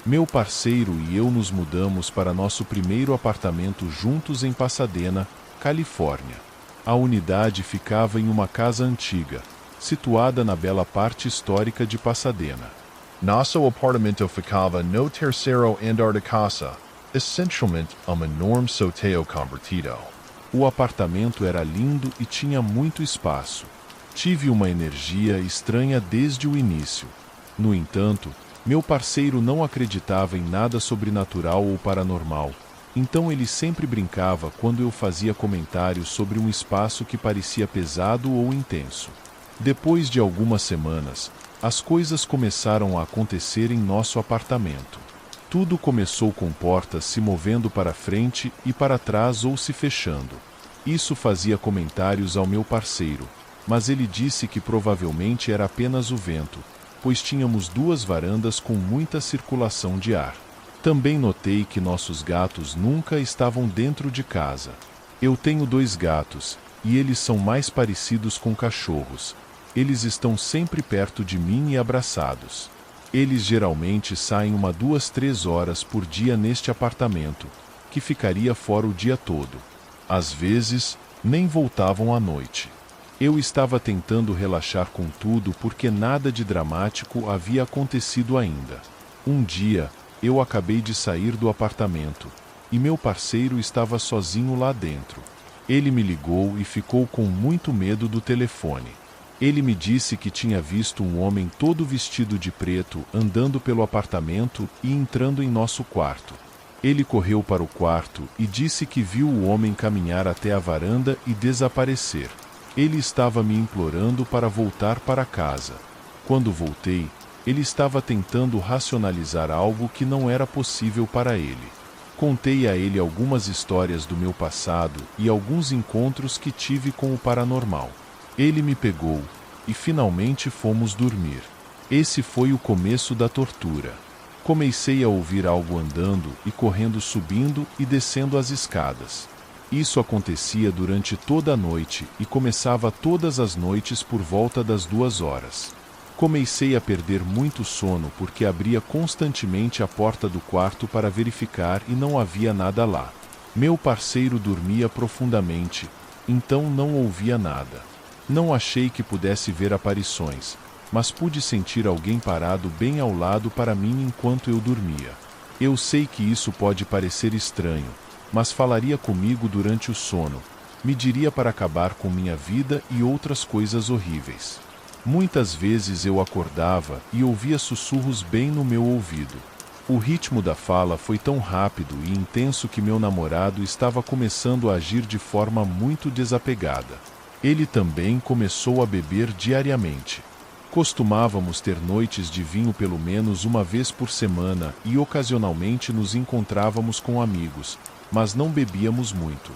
Meu parceiro e eu nos mudamos para nosso primeiro apartamento juntos em Pasadena, Califórnia. A unidade ficava em uma casa antiga, situada na bela parte histórica de Pasadena. Nosso apartamento ficava no terceiro andar da casa, essencialmente um enorme sótão convertido. O apartamento era lindo e tinha muito espaço. Tive uma energia estranha desde o início. No entanto, meu parceiro não acreditava em nada sobrenatural ou paranormal, então ele sempre brincava quando eu fazia comentários sobre um espaço que parecia pesado ou intenso. Depois de algumas semanas, as coisas começaram a acontecer em nosso apartamento. Tudo começou com portas se movendo para frente e para trás ou se fechando. Isso fazia comentários ao meu parceiro, mas ele disse que provavelmente era apenas o vento, pois tínhamos duas varandas com muita circulação de ar. Também notei que nossos gatos nunca estavam dentro de casa. Eu tenho 2 gatos, e eles são mais parecidos com cachorros. Eles estão sempre perto de mim e abraçados. Eles geralmente saem 2-3 horas por dia neste apartamento, que ficaria fora o dia todo. Às vezes, nem voltavam à noite. Eu estava tentando relaxar com tudo porque nada de dramático havia acontecido ainda. Um dia, eu acabei de sair do apartamento, e meu parceiro estava sozinho lá dentro. Ele me ligou e ficou com muito medo do telefone. Ele me disse que tinha visto um homem todo vestido de preto andando pelo apartamento e entrando em nosso quarto. Ele correu para o quarto e disse que viu o homem caminhar até a varanda e desaparecer. Ele estava me implorando para voltar para casa. Quando voltei, ele estava tentando racionalizar algo que não era possível para ele. Contei a ele algumas histórias do meu passado e alguns encontros que tive com o paranormal. Ele me pegou, e finalmente fomos dormir. Esse foi o começo da tortura. Comecei a ouvir algo andando e correndo subindo e descendo as escadas. Isso acontecia durante toda a noite e começava todas as noites por volta das 2 horas. Comecei a perder muito sono porque abria constantemente a porta do quarto para verificar e não havia nada lá. Meu parceiro dormia profundamente, então não ouvia nada. Não achei que pudesse ver aparições, mas pude sentir alguém parado bem ao lado para mim enquanto eu dormia. Eu sei que isso pode parecer estranho, mas falaria comigo durante o sono, me diria para acabar com minha vida e outras coisas horríveis. Muitas vezes eu acordava e ouvia sussurros bem no meu ouvido. O ritmo da fala foi tão rápido e intenso que meu namorado estava começando a agir de forma muito desapegada. Ele também começou a beber diariamente. Costumávamos ter noites de vinho pelo menos uma vez por semana e ocasionalmente nos encontrávamos com amigos, mas não bebíamos muito.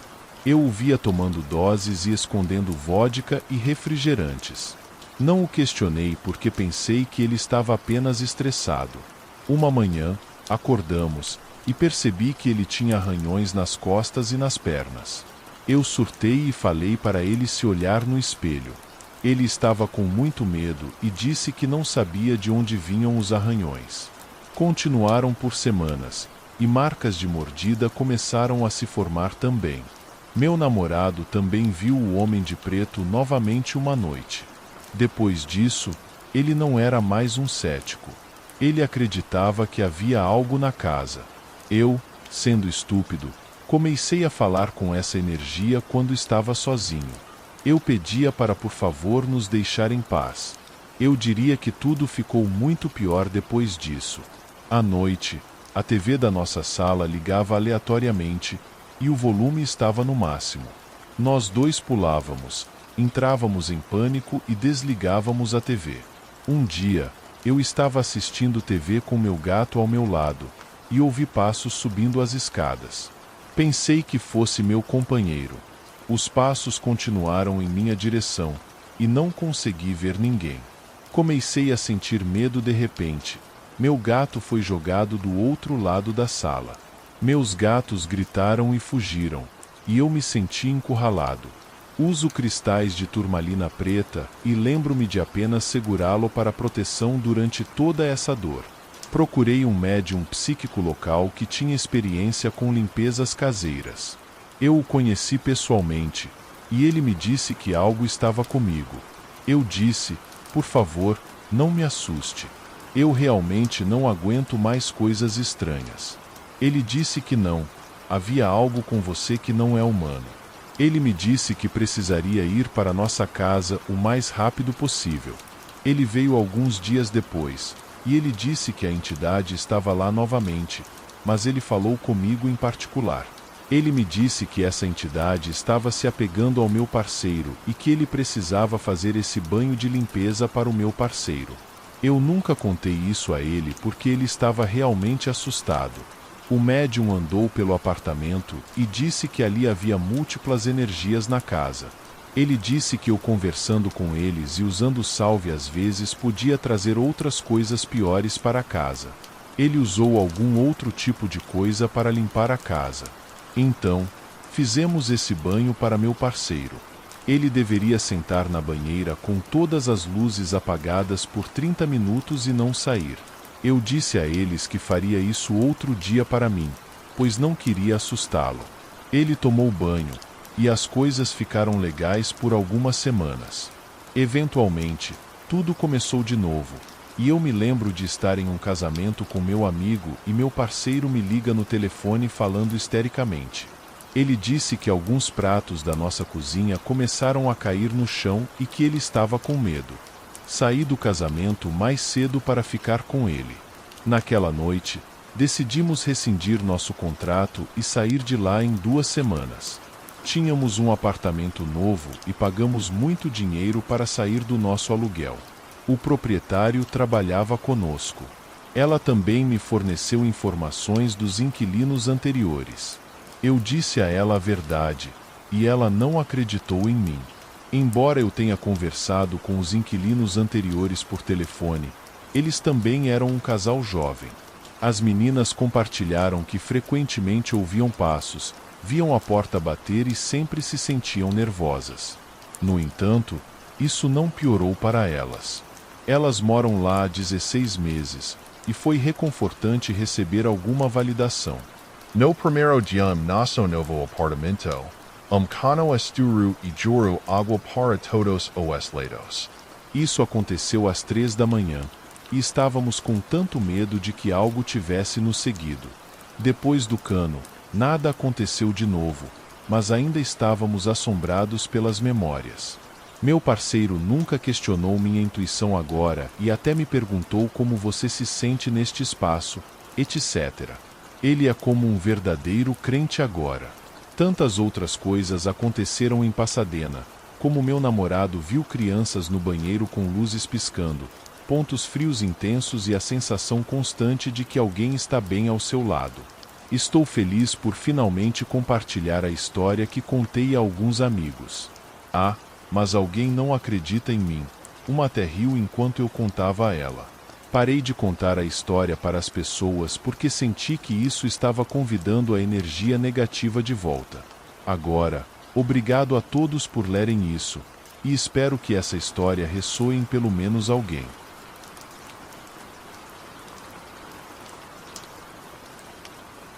Eu o via tomando doses e escondendo vodka e refrigerantes. Não o questionei porque pensei que ele estava apenas estressado. Uma manhã, acordamos, e percebi que ele tinha arranhões nas costas e nas pernas. Eu surtei e falei para ele se olhar no espelho. Ele estava com muito medo e disse que não sabia de onde vinham os arranhões. Continuaram por semanas, e marcas de mordida começaram a se formar também. Meu namorado também viu o homem de preto novamente uma noite. Depois disso, ele não era mais um cético. Ele acreditava que havia algo na casa. Eu, sendo estúpido, comecei a falar com essa energia quando estava sozinho. Eu pedia para por favor nos deixar em paz. Eu diria que tudo ficou muito pior depois disso. À noite, a TV da nossa sala ligava aleatoriamente, e o volume estava no máximo. Nós dois pulávamos, entrávamos em pânico e desligávamos a TV. Um dia, eu estava assistindo TV com meu gato ao meu lado, e ouvi passos subindo as escadas. Pensei que fosse meu companheiro. Os passos continuaram em minha direção, e não consegui ver ninguém. Comecei a sentir medo de repente. Meu gato foi jogado do outro lado da sala. Meus gatos gritaram e fugiram, e eu me senti encurralado. Uso cristais de turmalina preta e lembro-me de apenas segurá-lo para proteção durante toda essa dor. Procurei um médium psíquico local que tinha experiência com limpezas caseiras. Eu o conheci pessoalmente, e ele me disse que algo estava comigo. Eu disse, por favor, não me assuste. Eu realmente não aguento mais coisas estranhas. Ele disse que não, havia algo com você que não é humano. Ele me disse que precisaria ir para nossa casa o mais rápido possível. Ele veio alguns dias depois, e ele disse que a entidade estava lá novamente, mas ele falou comigo em particular. Ele me disse que essa entidade estava se apegando ao meu parceiro e que ele precisava fazer esse banho de limpeza para o meu parceiro. Eu nunca contei isso a ele porque ele estava realmente assustado. O médium andou pelo apartamento e disse que ali havia múltiplas energias na casa. Ele disse que eu conversando com eles e usando salve às vezes podia trazer outras coisas piores para a casa. Ele usou algum outro tipo de coisa para limpar a casa. Então, fizemos esse banho para meu parceiro. Ele deveria sentar na banheira com todas as luzes apagadas por 30 minutos e não sair. Eu disse a eles que faria isso outro dia para mim, pois não queria assustá-lo. Ele tomou banho, e as coisas ficaram legais por algumas semanas. Eventualmente, tudo começou de novo, e eu me lembro de estar em um casamento com meu amigo e meu parceiro me liga no telefone falando histericamente. Ele disse que alguns pratos da nossa cozinha começaram a cair no chão e que ele estava com medo. Saí do casamento mais cedo para ficar com ele. Naquela noite, decidimos rescindir nosso contrato e sair de lá em 2 semanas. Tínhamos um apartamento novo e pagamos muito dinheiro para sair do nosso aluguel. O proprietário trabalhava conosco. Ela também me forneceu informações dos inquilinos anteriores. Eu disse a ela a verdade, e ela não acreditou em mim. Embora eu tenha conversado com os inquilinos anteriores por telefone, eles também eram um casal jovem. As meninas compartilharam que frequentemente ouviam passos, viam a porta bater e sempre se sentiam nervosas. No entanto, isso não piorou para elas. Elas moram lá há 16 meses, e foi reconfortante receber alguma validação. No primeiro dia nosso novo apartamento, cano esturu e juro água para todos os lados. Isso aconteceu às 3 da manhã, e estávamos com tanto medo de que algo tivesse nos seguido. Depois do cano, nada aconteceu de novo, mas ainda estávamos assombrados pelas memórias. Meu parceiro nunca questionou minha intuição agora e até me perguntou como você se sente neste espaço, etc. Ele é como um verdadeiro crente agora. Tantas outras coisas aconteceram em Pasadena, como meu namorado viu crianças no banheiro com luzes piscando, pontos frios intensos e a sensação constante de que alguém está bem ao seu lado. Estou feliz por finalmente compartilhar a história que contei a alguns amigos. Ah, mas alguém não acredita em mim. Uma até riu enquanto eu contava a ela. Parei de contar a história para as pessoas porque senti que isso estava convidando a energia negativa de volta. Agora, obrigado a todos por lerem isso, e espero que essa história ressoe em pelo menos alguém.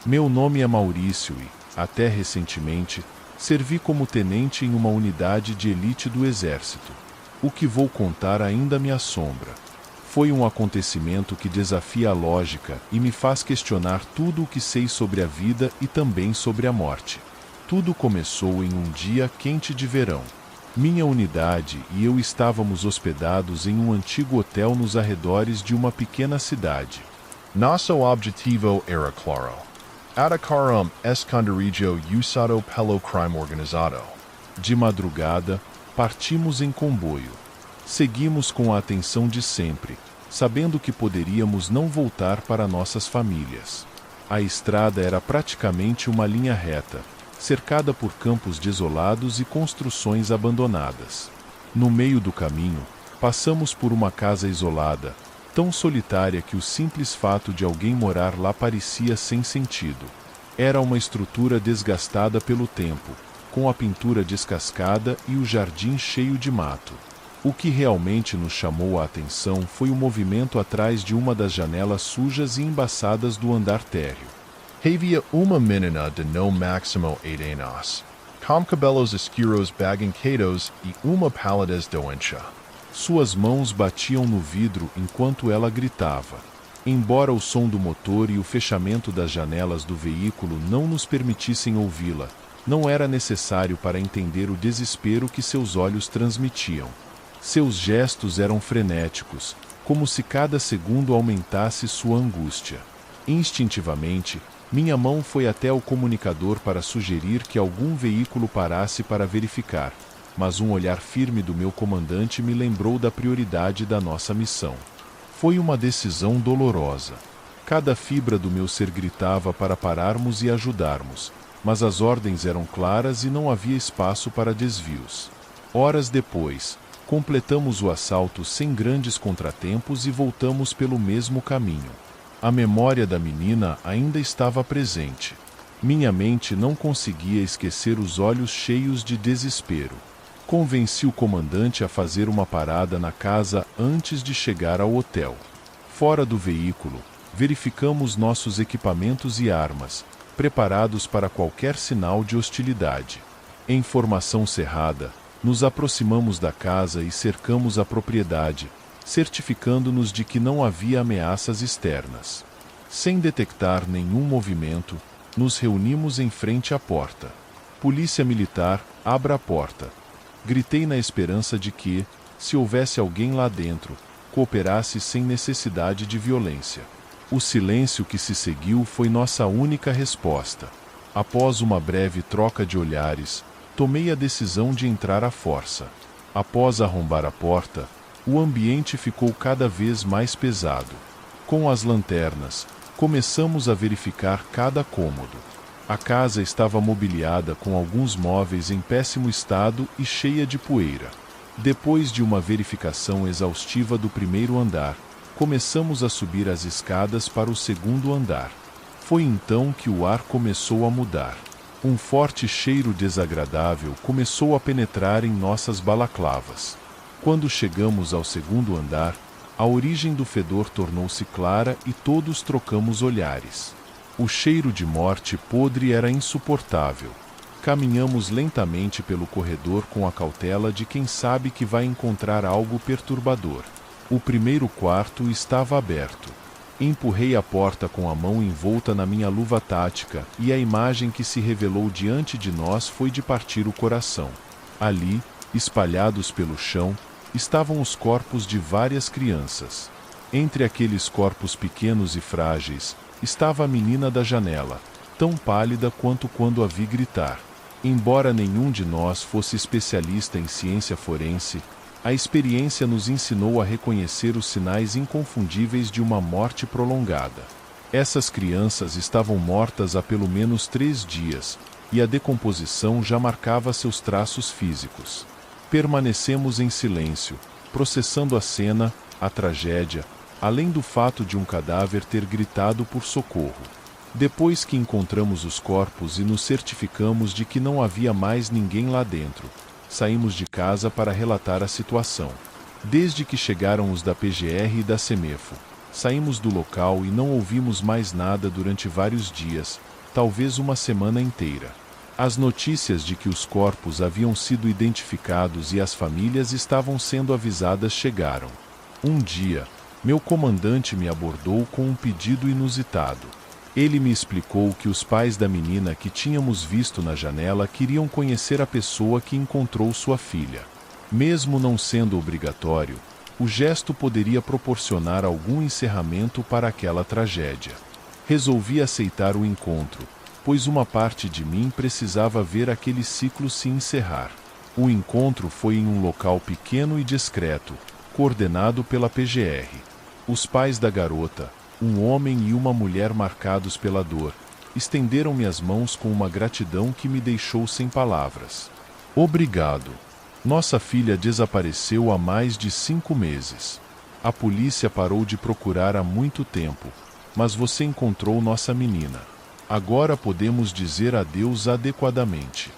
Meu nome é Maurício e, até recentemente, servi como tenente em uma unidade de elite do Exército. O que vou contar ainda me assombra. Foi um acontecimento que desafia a lógica e me faz questionar tudo o que sei sobre a vida e também sobre a morte. Tudo começou em um dia quente de verão. Minha unidade e eu estávamos hospedados em um antigo hotel nos arredores de uma pequena cidade. Nosso objetivo era claro. Atacar esconderijo usado pelo crime organizado. De madrugada, partimos em comboio. Seguimos com a atenção de sempre, sabendo que poderíamos não voltar para nossas famílias. A estrada era praticamente uma linha reta, cercada por campos desolados e construções abandonadas. No meio do caminho, passamos por uma casa isolada, tão solitária que o simples fato de alguém morar lá parecia sem sentido. Era uma estrutura desgastada pelo tempo, com a pintura descascada e o jardim cheio de mato. O que realmente nos chamou a atenção foi o movimento atrás de uma das janelas sujas e embaçadas do andar térreo. Havia uma menina de no máximo 8 anos, com cabelos escuros bagunçados e uma palidez doentia. Suas mãos batiam no vidro enquanto ela gritava. Embora o som do motor e o fechamento das janelas do veículo não nos permitissem ouvi-la, não era necessário para entender o desespero que seus olhos transmitiam. Seus gestos eram frenéticos, como se cada segundo aumentasse sua angústia. Instintivamente, minha mão foi até o comunicador para sugerir que algum veículo parasse para verificar, mas um olhar firme do meu comandante me lembrou da prioridade da nossa missão. Foi uma decisão dolorosa. Cada fibra do meu ser gritava para pararmos e ajudarmos, mas as ordens eram claras e não havia espaço para desvios. Horas depois, completamos o assalto sem grandes contratempos e voltamos pelo mesmo caminho. A memória da menina ainda estava presente. Minha mente não conseguia esquecer os olhos cheios de desespero. Convenci o comandante a fazer uma parada na casa antes de chegar ao hotel. Fora do veículo, verificamos nossos equipamentos e armas, preparados para qualquer sinal de hostilidade. Em formação cerrada, nos aproximamos da casa e cercamos a propriedade, certificando-nos de que não havia ameaças externas. Sem detectar nenhum movimento, nos reunimos em frente à porta. Polícia Militar, abra a porta. Gritei na esperança de que, se houvesse alguém lá dentro, cooperasse sem necessidade de violência. O silêncio que se seguiu foi nossa única resposta. Após uma breve troca de olhares, tomei a decisão de entrar à força. Após arrombar a porta, o ambiente ficou cada vez mais pesado. Com as lanternas, começamos a verificar cada cômodo. A casa estava mobiliada com alguns móveis em péssimo estado e cheia de poeira. Depois de uma verificação exaustiva do primeiro andar, começamos a subir as escadas para o segundo andar. Foi então que o ar começou a mudar. Um forte cheiro desagradável começou a penetrar em nossas balaclavas. Quando chegamos ao segundo andar, a origem do fedor tornou-se clara e todos trocamos olhares. O cheiro de morte podre era insuportável. Caminhamos lentamente pelo corredor com a cautela de quem sabe que vai encontrar algo perturbador. O primeiro quarto estava aberto. Empurrei a porta com a mão envolta na minha luva tática e a imagem que se revelou diante de nós foi de partir o coração. Ali, espalhados pelo chão, estavam os corpos de várias crianças. Entre aqueles corpos pequenos e frágeis, estava a menina da janela, tão pálida quanto quando a vi gritar. Embora nenhum de nós fosse especialista em ciência forense, a experiência nos ensinou a reconhecer os sinais inconfundíveis de uma morte prolongada. Essas crianças estavam mortas há pelo menos 3 dias, e a decomposição já marcava seus traços físicos. Permanecemos em silêncio, processando a cena, a tragédia, além do fato de um cadáver ter gritado por socorro. Depois que encontramos os corpos e nos certificamos de que não havia mais ninguém lá dentro, saímos de casa para relatar a situação. Desde que chegaram os da PGR e da Semefo, saímos do local e não ouvimos mais nada durante vários dias, talvez uma semana inteira. As notícias de que os corpos haviam sido identificados e as famílias estavam sendo avisadas chegaram. Um dia, meu comandante me abordou com um pedido inusitado. Ele me explicou que os pais da menina que tínhamos visto na janela queriam conhecer a pessoa que encontrou sua filha. Mesmo não sendo obrigatório, o gesto poderia proporcionar algum encerramento para aquela tragédia. Resolvi aceitar o encontro, pois uma parte de mim precisava ver aquele ciclo se encerrar. O encontro foi em um local pequeno e discreto, coordenado pela PGR. Os pais da garota, um homem e uma mulher marcados pela dor, estenderam-me as mãos com uma gratidão que me deixou sem palavras. Obrigado. Nossa filha desapareceu há mais de 5 meses. A polícia parou de procurar há muito tempo, mas você encontrou nossa menina. Agora podemos dizer adeus adequadamente.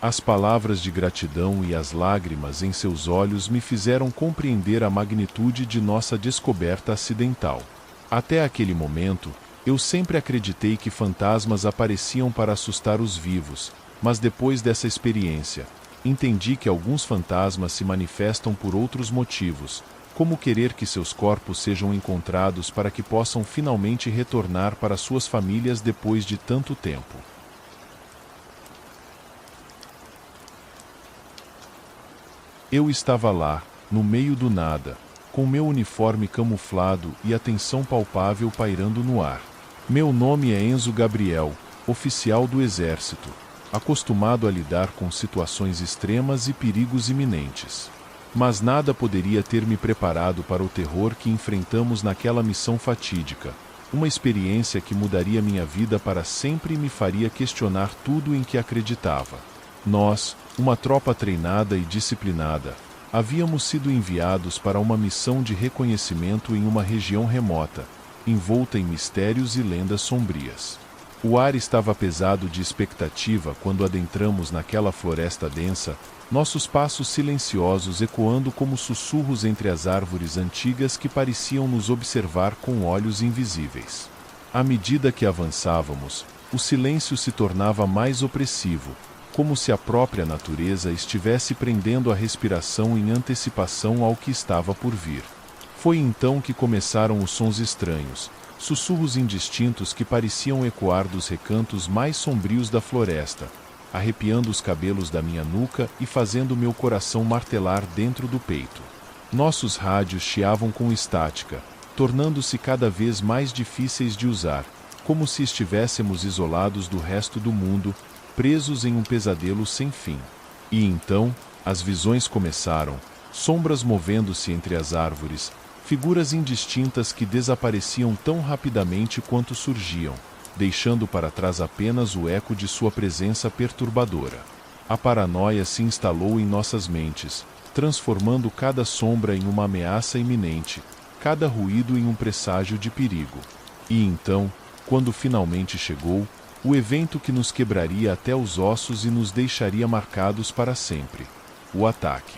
As palavras de gratidão e as lágrimas em seus olhos me fizeram compreender a magnitude de nossa descoberta acidental. Até aquele momento, eu sempre acreditei que fantasmas apareciam para assustar os vivos, mas depois dessa experiência, entendi que alguns fantasmas se manifestam por outros motivos, como querer que seus corpos sejam encontrados para que possam finalmente retornar para suas famílias depois de tanto tempo. Eu estava lá, no meio do nada, com meu uniforme camuflado e a tensão palpável pairando no ar. Meu nome é Enzo Gabriel, oficial do Exército, acostumado a lidar com situações extremas e perigos iminentes. Mas nada poderia ter me preparado para o terror que enfrentamos naquela missão fatídica, uma experiência que mudaria minha vida para sempre e me faria questionar tudo em que acreditava. Nós, uma tropa treinada e disciplinada, havíamos sido enviados para uma missão de reconhecimento em uma região remota, envolta em mistérios e lendas sombrias. O ar estava pesado de expectativa quando adentramos naquela floresta densa, nossos passos silenciosos ecoando como sussurros entre as árvores antigas que pareciam nos observar com olhos invisíveis. À medida que avançávamos, o silêncio se tornava mais opressivo, como se a própria natureza estivesse prendendo a respiração em antecipação ao que estava por vir. Foi então que começaram os sons estranhos, sussurros indistintos que pareciam ecoar dos recantos mais sombrios da floresta, arrepiando os cabelos da minha nuca e fazendo meu coração martelar dentro do peito. Nossos rádios chiavam com estática, tornando-se cada vez mais difíceis de usar, como se estivéssemos isolados do resto do mundo, presos em um pesadelo sem fim. E então, as visões começaram, sombras movendo-se entre as árvores, figuras indistintas que desapareciam tão rapidamente quanto surgiam, deixando para trás apenas o eco de sua presença perturbadora. A paranoia se instalou em nossas mentes, transformando cada sombra em uma ameaça iminente, cada ruído em um presságio de perigo. E então, quando finalmente chegou, o evento que nos quebraria até os ossos e nos deixaria marcados para sempre: o ataque.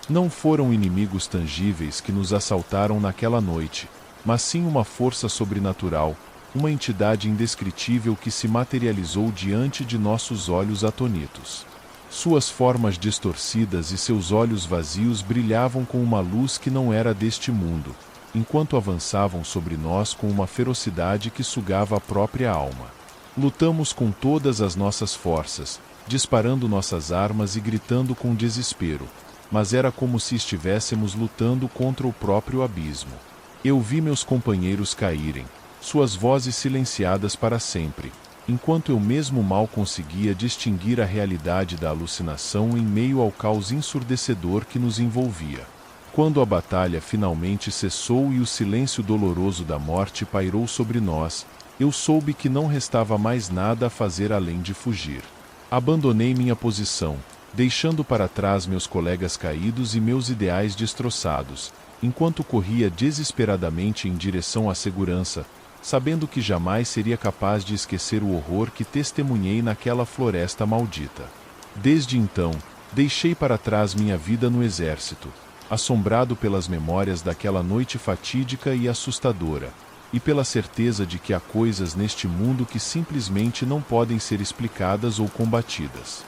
Não foram inimigos tangíveis que nos assaltaram naquela noite, mas sim uma força sobrenatural, uma entidade indescritível que se materializou diante de nossos olhos atônitos. Suas formas distorcidas e seus olhos vazios brilhavam com uma luz que não era deste mundo, enquanto avançavam sobre nós com uma ferocidade que sugava a própria alma. Lutamos com todas as nossas forças, disparando nossas armas e gritando com desespero, mas era como se estivéssemos lutando contra o próprio abismo. Eu vi meus companheiros caírem, suas vozes silenciadas para sempre, enquanto eu mesmo mal conseguia distinguir a realidade da alucinação em meio ao caos ensurdecedor que nos envolvia. Quando a batalha finalmente cessou e o silêncio doloroso da morte pairou sobre nós, eu soube que não restava mais nada a fazer além de fugir. Abandonei minha posição, deixando para trás meus colegas caídos e meus ideais destroçados, enquanto corria desesperadamente em direção à segurança, sabendo que jamais seria capaz de esquecer o horror que testemunhei naquela floresta maldita. Desde então, deixei para trás minha vida no exército, assombrado pelas memórias daquela noite fatídica e assustadora, e pela certeza de que há coisas neste mundo que simplesmente não podem ser explicadas ou combatidas.